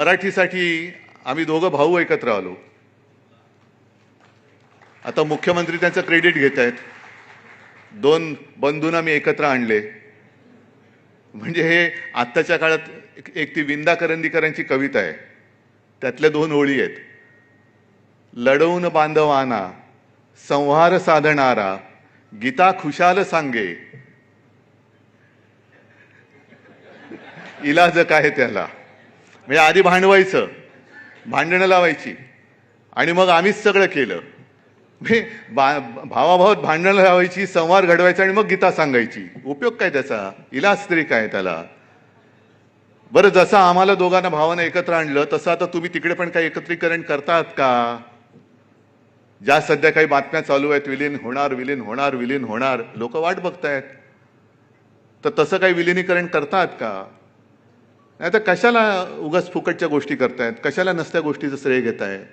मराठीसाठी आम्ही दोघं भाऊ एकत्र आलो. आता मुख्यमंत्री त्यांचं क्रेडिट घेत आहेत. दोन बंधूंना मी एकत्र आणले. म्हणजे हे आत्ताच्या काळात एक ती विंदा करंदीकरांची कविता आहे, त्यातल्या दोन ओळी आहेत. लढवून बांधवाना संहार साधणारा गीता खुशाल सांगे, इलाज काय त्याला. म्हणजे आधी भांडवायचं, भांडणं लावायची, आणि मग आम्हीच सगळं केलं. भावाभावात भांडणं लावायची, संवाद घडवायचा, आणि मग गीता सांगायची. उपयोग काय त्याचा, इलाज तरी काय त्याला. बरं, जसं आम्हाला दोघांना भावानं एकत्र आणलं, तसं आता तुम्ही तिकडे पण काही एकत्रीकरण करतात का? ज्या सध्या काही बातम्या चालू आहेत, विलीन होणार, विलीन होणार, विलीन होणार, लोक वाट बघतायत. तर तसं काही विलिनीकरण करतात का? नाही तर कशाला उगाच फुकटच्या गोष्टी करतायत, कशाला नसत्या गोष्टीचं श्रेय घेतायत.